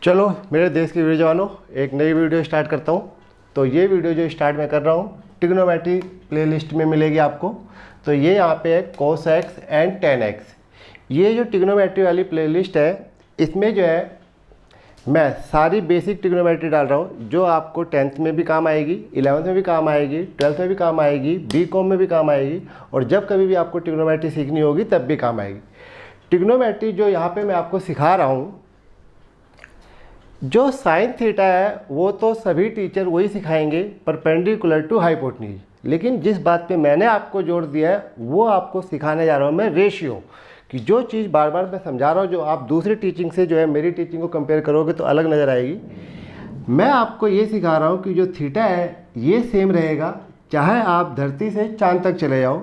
चलो मेरे देश के वीर जवानों, एक नई वीडियो स्टार्ट करता हूँ। तो ये वीडियो जो स्टार्ट मैं कर रहा हूँ ट्रिग्नोमेट्री प्लेलिस्ट में मिलेगी आपको। तो ये यहाँ पे है cos x and tan x। ये जो ट्रिग्नोमेट्री वाली प्लेलिस्ट है इसमें जो है मैं सारी बेसिक ट्रिग्नोमेट्री डाल रहा हूँ जो आपको 10th में भी काम आएगी, 11th में भी काम आएगी, 12th में भी काम आएगी, BCom में भी काम आएगी और जब कभी भी आपको ट्रिग्नोमेट्री सीखनी होगी तब भी काम आएगी। ट्रिग्नोमेट्री जो यहाँ पे मैं आपको सिखा रहा हूँ, जो साइन थीटा है वो तो सभी टीचर वही सिखाएंगे परपेंडिकुलर टू हाइपोटेन्यूज, लेकिन जिस बात पे मैंने आपको जोर दिया है वो आपको सिखाने जा रहा हूँ मैं रेशियो, कि जो चीज़ बार बार मैं समझा रहा हूँ जो आप दूसरी टीचिंग से जो है मेरी टीचिंग को कंपेयर करोगे तो अलग नज़र आएगी। मैं आपको ये सिखा रहा हूँ कि जो थीटा है ये सेम रहेगा चाहे आप धरती से चांद तक चले जाओ,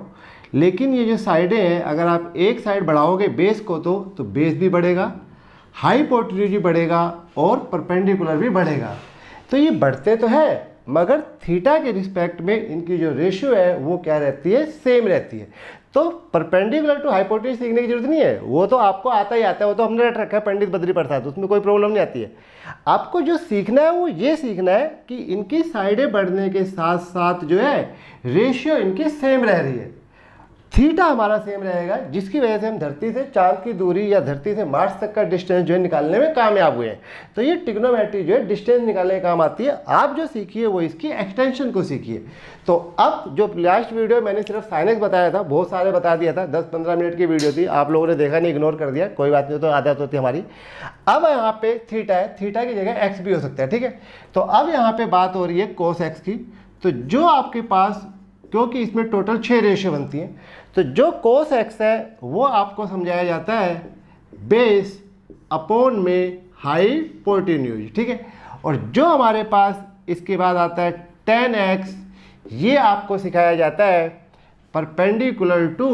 लेकिन ये जो साइडें हैं अगर आप एक साइड बढ़ाओगे बेस को तो बेस भी बढ़ेगा, हाइपोटेन्यूज भी बढ़ेगा और परपेंडिकुलर भी बढ़ेगा। तो ये बढ़ते तो है मगर थीटा के रिस्पेक्ट में इनकी जो रेशियो है वो क्या रहती है, सेम रहती है। तो परपेंडिकुलर टू हाइपोटेन्यूज सीखने की जरूरत नहीं है, वो तो आपको आता ही आता है, वो तो हमने रट रखा है पंडित बद्री प्रसाद, उसमें कोई प्रॉब्लम नहीं आती है। आपको जो सीखना है वो ये सीखना है कि इनकी साइडें बढ़ने के साथ साथ जो है रेशियो इनकी सेम रह रही है, थीटा हमारा सेम रहेगा, जिसकी वजह से हम धरती से चांद की दूरी या धरती से मार्स तक का डिस्टेंस जो है निकालने में कामयाब हुए हैं। तो ये ट्रिग्नोमेट्री जो है डिस्टेंस निकालने का काम आती है। आप जो सीखिए वो इसकी एक्सटेंशन को सीखिए। तो अब जो लास्ट वीडियो मैंने सिर्फ साइन एक्स बताया था, बहुत सारे बता दिया था, 10-15 मिनट की वीडियो थी, आप लोगों ने देखा नहीं, इग्नोर कर दिया, कोई बात नहीं, तो आदत होती है हमारी। अब यहाँ पे थीटा है, थीटा की जगह एक्स भी हो सकता है, ठीक है। तो अब यहाँ पे बात हो रही है कोस एक्स की। तो जो आपके पास, क्योंकि इसमें टोटल 6 रेशियो बनती हैं, तो जो कोस एक्स है वो आपको समझाया जाता है बेस अपॉन में हाइपोटेन्यूज, ठीक है। और जो हमारे पास इसके बाद आता है tan x, ये आपको सिखाया जाता है परपेंडिकुलर टू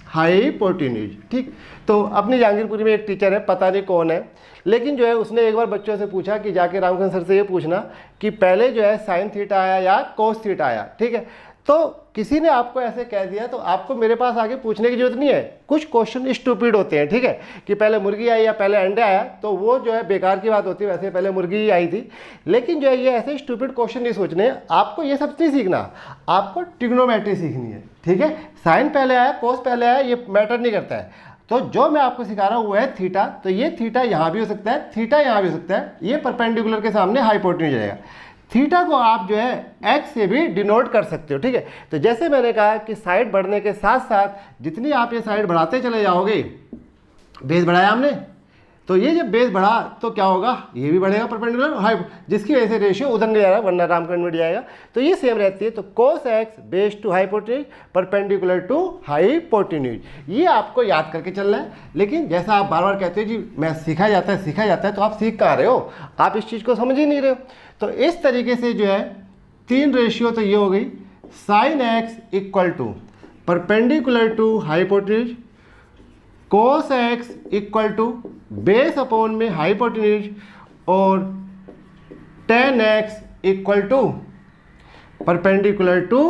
हाइपोटेन्यूज, ठीक। तो अपनी जहांगीरपुरी में एक टीचर है, पता नहीं कौन है, लेकिन जो है उसने एक बार बच्चों से पूछा कि जाके रामकृष्ण सर से ये पूछना कि पहले जो है साइन थीटा आया या कोस थीटा आया, ठीक है। तो किसी ने आपको ऐसे कह दिया तो आपको मेरे पास आगे पूछने की जरूरत नहीं है। कुछ क्वेश्चन स्टूपिड होते हैं, ठीक है, कि पहले मुर्गी आई या पहले अंडे आया, तो वो जो है बेकार की बात होती है, वैसे पहले मुर्गी ही आई थी। लेकिन जो है ये ऐसे स्टूपिड क्वेश्चन नहीं सोचने हैं, आपको ये सब नहीं सीखना, आपको ट्रिग्नोमेट्री सीखनी है, ठीक है। साइन पहले आया, कोस पहले आया, ये मैटर नहीं करता है। तो जो मैं आपको सिखा रहा हूँ वो है थीटा। तो ये थीटा यहाँ भी हो सकता है, थीटा यहाँ भी हो सकता है, ये परपेंडिकुलर के सामने हाइपोटेन्यूज जाएगा। थीटा को आप जो है एक्स से भी डिनोट कर सकते हो, ठीक है। तो जैसे मैंने कहा कि साइड बढ़ने के साथ साथ जितनी आप ये साइड बढ़ाते चले जाओगे, बेस बढ़ाया हमने, तो ये जब बेस बढ़ा तो क्या होगा, ये भी बढ़ेगा परपेंडिकुलर हाई, जिसकी वजह से रेशियो उधर नहीं जा रहा वरना रामकरण मिट जाएगा। तो ये सेम रहती है। तो cos x base to hypotenuse perpendicular to hypotenuse, ये आपको याद करके चलना है। लेकिन जैसा आप बार बार कहते हो जी मैं सिखाया जाता है, तो आप सीख कहाँ रहे हो, आप इस चीज़ को समझ ही नहीं रहे हो। तो इस तरीके से जो है 3 रेशियो तो ये हो गई, sine x equal to perpendicular to hypotenuse, cos x equal to base upon में हाइपोटेन्यूज, और tan x equal to perpendicular to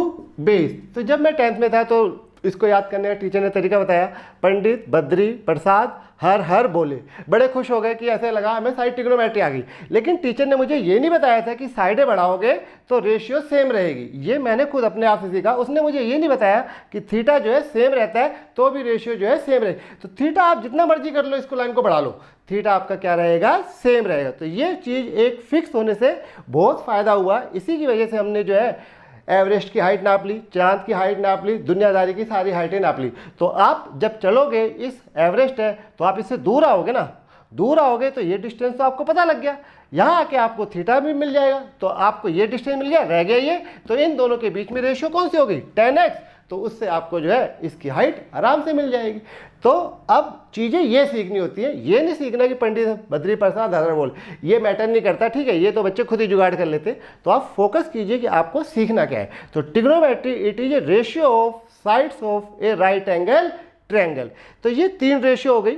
base. तो जब मैं 10th में था तो इसको याद करने का टीचर ने तरीका बताया, पंडित बद्री प्रसाद हर हर बोले, बड़े खुश हो गए कि ऐसे लगा हमें साइड ट्रिग्नोमेट्री आ गई। लेकिन टीचर ने मुझे ये नहीं बताया था कि साइडें बढ़ाओगे तो रेशियो सेम रहेगी, ये मैंने खुद अपने आप से सीखा। उसने मुझे ये नहीं बताया कि थीटा जो है सेम रहता है तो भी रेशियो जो है सेम रहे। तो थीटा आप जितना मर्जी कर लो, इसको लाइन को बढ़ा लो, थीटा आपका क्या रहेगा, सेम रहेगा। तो ये चीज़ एक फिक्स होने से बहुत फ़ायदा हुआ। इसी की वजह से हमने जो है एवरेस्ट की हाइट नाप ली, चांद की हाइट नाप ली, दुनियादारी की सारी हाइटें नाप ली। तो आप जब चलोगे, इस एवरेस्ट है तो आप इससे दूर आओगे ना, दूर आओगे तो ये डिस्टेंस तो आपको पता लग गया, यहाँ आके आपको थीटा भी मिल जाएगा, तो आपको ये डिस्टेंस मिल गया, रह गया ये। तो इन दोनों के बीच में रेशियो कौन सी होगी, tan x, तो उससे आपको जो है इसकी हाइट आराम से मिल जाएगी। तो अब चीज़ें ये सीखनी होती है, ये नहीं सीखना कि पंडित बद्री प्रसाद हर बोल, ये मैटर नहीं करता, ठीक है, ये तो बच्चे खुद ही जुगाड़ कर लेते। तो आप फोकस कीजिए कि आपको सीखना क्या है। तो trigonometry it is a ratio of sides of A right angle triangle. तो ये 3 रेशियो हो गई।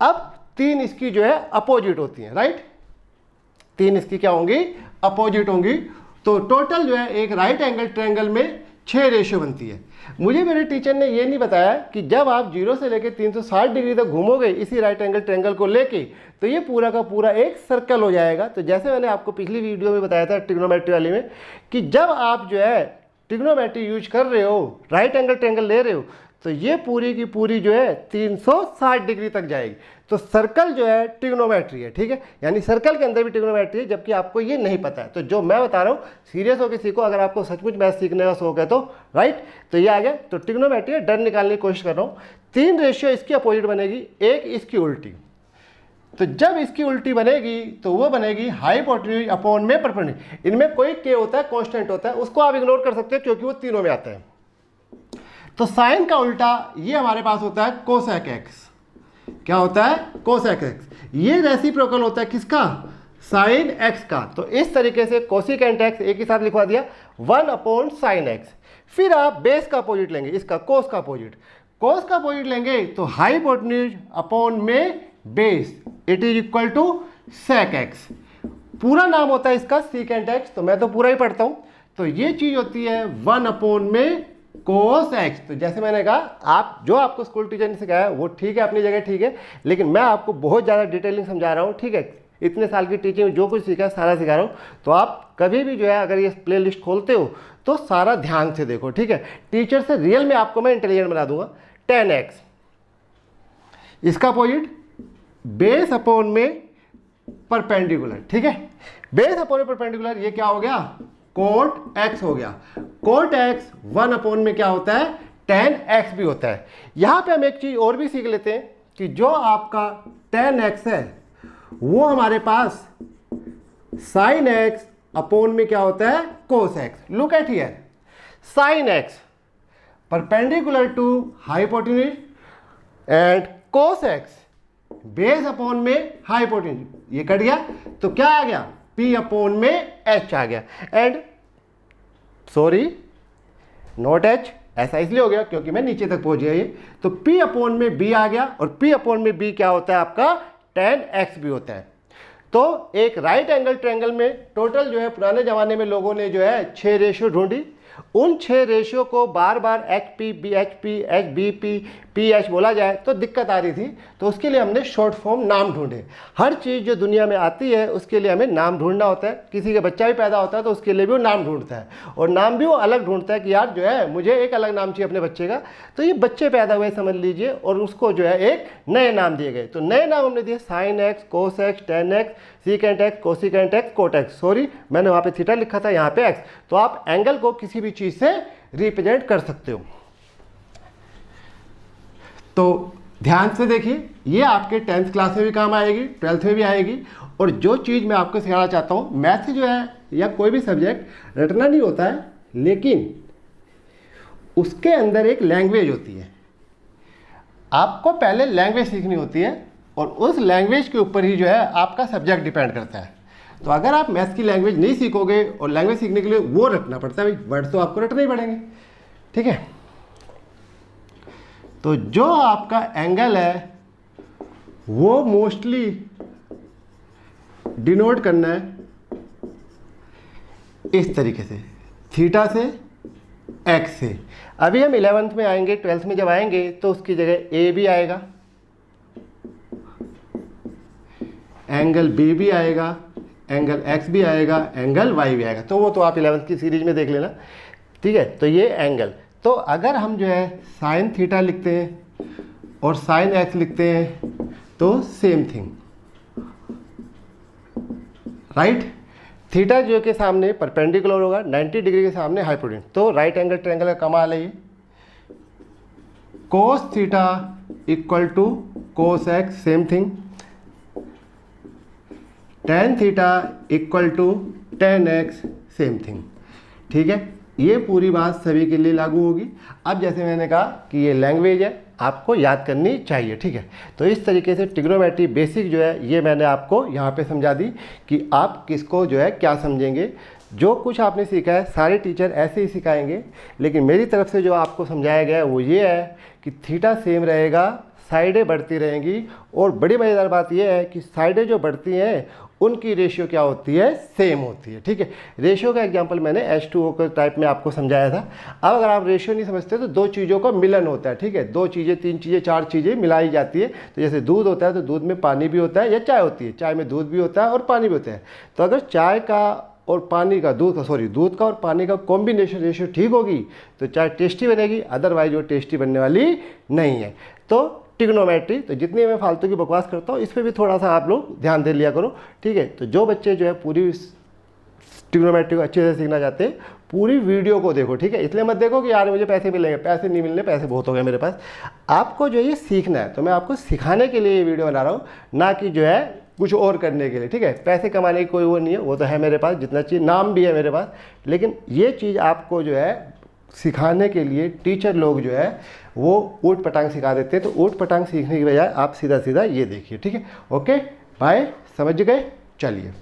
अब 3 इसकी जो है अपोजिट होती हैं, राइट, 3 इसकी क्या होंगी, अपोजिट होंगी। तो टोटल जो है एक राइट एंगल ट्रायंगल में 6 रेशियो बनती है। मुझे मेरे टीचर ने ये नहीं बताया कि जब आप 0 से लेकर 360 डिग्री तक घूमोगे इसी राइट एंगल ट्रायंगल को लेके तो ये पूरा का पूरा एक सर्कल हो जाएगा। तो जैसे मैंने आपको पिछली वीडियो में बताया था ट्रिग्नोमेट्री वाली में कि जब आप जो है ट्रिग्नोमेट्री यूज कर रहे हो, राइट एंगल ट्रायंगल ले रहे हो, तो ये पूरी की पूरी जो है 360 डिग्री तक जाएगी। तो सर्कल जो है ट्रिग्नोमेट्री है, ठीक है, यानी सर्कल के अंदर भी ट्रिग्नोमेट्री है, जबकि आपको ये नहीं पता है। तो जो मैं बता रहा हूँ सीरियस होकर सीखो, अगर आपको सचमुच मैथ सीखने का शौक है तो, राइट। तो ये आ गया, तो ट्रिग्नोमेट्री है, डर निकालने की कोशिश कर रहा हूँ। 3 रेशियो इसकी अपोजिट बनेगी, एक इसकी उल्टी। तो जब इसकी उल्टी बनेगी तो वो बनेगी हाइपोटेन्यूज अपॉन में परपेंडिकुलर। इनमें कोई के होता है, कांस्टेंट होता है, उसको आप इग्नोर कर सकते हो क्योंकि वो तीनों में आता है। तो साइन का उल्टा ये हमारे पास होता है कोसेक एक्स। क्या होता है? Cosec x. ये रेसिप्रोकल होता है किसका? साइन एक्स का। तो इस तरीके से कोसिकेंट एक्स एक ही साथ लिखवा दिया, 1 अपॉन साइन एक्स। फिर आप बेस का अपोजिट लेंगे, इसका कोस का अपोजिट। कोस का अपोजिट लेंगे तो हाइपोटेन्यूज अपॉन में base, it is equal to sec x. पूरा नाम होता है इसका सीकेंट एक्स, तो मैं तो पूरा ही पढ़ता हूं। तो ये चीज होती है 1 अपॉन में कोस एक्स। तो जैसे मैंने कहा, आप जो आपको स्कूल टीचर ने सिखाया वो ठीक है, अपनी जगह ठीक है, लेकिन मैं आपको बहुत ज़्यादा डिटेलिंग समझा रहा हूँ, ठीक है। इतने साल की टीचिंग जो कुछ सीखा है सारा सिखा रहा हूँ। तो आप कभी भी जो है अगर ये प्ले लिस्ट खोलते हो तो सारा ध्यान से देखो, ठीक है। टीचर से रियल में आपको मैं इंटेलिजेंट बना दूंगा। 10x, इसका अपोजिट बेस अपॉन में परपेंडिकुलर, ठीक है। बेस अपॉन में परपेंडिकुलर, ये क्या हो गया? कोट एक्स हो गया। कोट एक्स 1 अपॉन में क्या होता है? 10x भी होता है। यहां पे हम एक चीज और भी सीख लेते हैं कि जो आपका 10x है वो हमारे पास साइन एक्स अपॉन में क्या होता है? Cos x. Look at here, sine x perpendicular to hypotenuse and cos x base upon में हाइपोटेन्यूज। ये कट गया तो क्या आ गया? P अपॉन में H आ गया। एंड सॉरी, नॉट H, ऐसा इसलिए हो गया क्योंकि मैं नीचे तक पहुंच गया ये। तो P अपॉन में B आ गया, और P अपॉन में B क्या होता है आपका? 10x भी होता है। तो एक राइट एंगल ट्रायंगल में टोटल जो है पुराने ज़माने में लोगों ने जो है 6 रेशियो ढूंढी। उन 6 रेशियो को बार बार HP, BHP, HBP, PH बोला जाए तो दिक्कत आ रही थी, तो उसके लिए हमने शॉर्ट फॉर्म नाम ढूंढे। हर चीज़ जो दुनिया में आती है उसके लिए हमें नाम ढूंढना होता है। किसी का बच्चा भी पैदा होता है तो उसके लिए भी वो नाम ढूंढता है, और नाम भी वो अलग ढूंढता है कि यार जो है मुझे एक अलग नाम चाहिए अपने बच्चे का। तो ये बच्चे पैदा हुए समझ लीजिए, और उसको जो है एक नए नाम दिए गए। तो नए नाम हमने दिए sine x, cos x, 10x, secant x, cosecant x, cot x. Sorry, मैंने वहाँ पे थीटा लिखा था, यहाँ पे एक्स। तो आप एंगल को किसी भी चीज़ से रिप्रेजेंट कर सकते हो। तो ध्यान से देखिए, ये आपके 10th क्लास में भी काम आएगी, 12th में भी आएगी। और जो चीज़ मैं आपको सिखाना चाहता हूँ, मैथ जो है या कोई भी सब्जेक्ट रटना नहीं होता है, लेकिन उसके अंदर एक लैंग्वेज होती है। आपको पहले लैंग्वेज सीखनी होती है, और उस लैंग्वेज के ऊपर ही जो है आपका सब्जेक्ट डिपेंड करता है। तो अगर आप मैथ्स की लैंग्वेज नहीं सीखोगे, और लैंग्वेज सीखने के लिए वो रटना पड़ता है, भाई वर्ड तो आपको रटने ही पड़ेंगे, ठीक है। तो जो आपका एंगल है वो मोस्टली डिनोट करना है इस तरीके से, थीटा से, एक्स से। अभी हम 11th में आएंगे, 12th में जब आएंगे तो उसकी जगह ए भी आएगा, एंगल बी भी आएगा, एंगल एक्स भी आएगा, एंगल वाई भी आएगा। तो वो तो आप 11th की सीरीज में देख लेना, ठीक है। तो ये एंगल, तो अगर हम जो है साइन थीटा लिखते हैं और साइन एक्स लिखते हैं तो सेम थिंग, राइट। थीटा जो के सामने परपेंडिकुलर होगा, 90 डिग्री के सामने हाइपोटेन्यूज। तो राइट एंगल ट्रायंगल का कमाल है ये। Cos theta equal to cos x, same thing. Tan theta equal to 10x, same thing, ठीक है। ये पूरी बात सभी के लिए लागू होगी। अब जैसे मैंने कहा कि ये लैंग्वेज है, आपको याद करनी चाहिए, ठीक है। तो इस तरीके से ट्रिग्नोमेट्री बेसिक जो है ये मैंने आपको यहाँ पे समझा दी कि आप किसको जो है क्या समझेंगे। जो कुछ आपने सीखा है सारे टीचर ऐसे ही सिखाएंगे, लेकिन मेरी तरफ से जो आपको समझाया गया है वो ये है कि थीटा सेम रहेगा, साइडें बढ़ती रहेंगी। और बड़ी मज़ेदार बात यह है कि साइडें जो बढ़ती हैं उनकी रेशियो क्या होती है, सेम होती है। ठीक है, रेशियो का एग्जांपल मैंने H2O के टाइप में आपको समझाया था। अब अगर आप रेशियो नहीं समझते तो दो चीज़ों का मिलन होता है। ठीक है, दो चीज़ें, तीन चीज़ें, चार चीज़ें मिलाई जाती है। तो जैसे दूध होता है तो दूध में पानी भी होता है, या चाय होती है, चाय में दूध भी होता है और पानी भी होता है। तो अगर चाय का और पानी का, दूध का और पानी का कॉम्बिनेशन रेशियो ठीक होगी तो चाय टेस्टी बनेगी, अदरवाइज वो टेस्टी बनने वाली नहीं है। तो ट्रिग्नोमेट्री, तो जितनी मैं फालतू की बकवास करता हूँ इस पर भी थोड़ा सा आप लोग ध्यान दे लिया करो। ठीक है, तो जो बच्चे जो है पूरी ट्रिग्नोमेट्री को अच्छे से सीखना चाहते हैं, पूरी वीडियो को देखो। ठीक है, इसलिए मत देखो कि यार मुझे पैसे मिलेंगे, पैसे नहीं मिलने, पैसे बहुत हो गए मेरे पास। आपको जो ये सीखना है, तो मैं आपको सिखाने के लिए ये वीडियो बना रहा हूँ, ना कि जो है कुछ और करने के लिए। ठीक है, पैसे कमाने की कोई वो नहीं है, वो तो है मेरे पास, जितना चाहिए, नाम भी है मेरे पास। लेकिन ये चीज़ आपको जो है सिखाने के लिए टीचर लोग जो है वो ऊट पटांग सिखा देते हैं। तो ऊट पटांग सीखने की बजाय आप सीधा सीधा ये देखिए। ठीक है, ओके बाय, समझ गए, चलिए।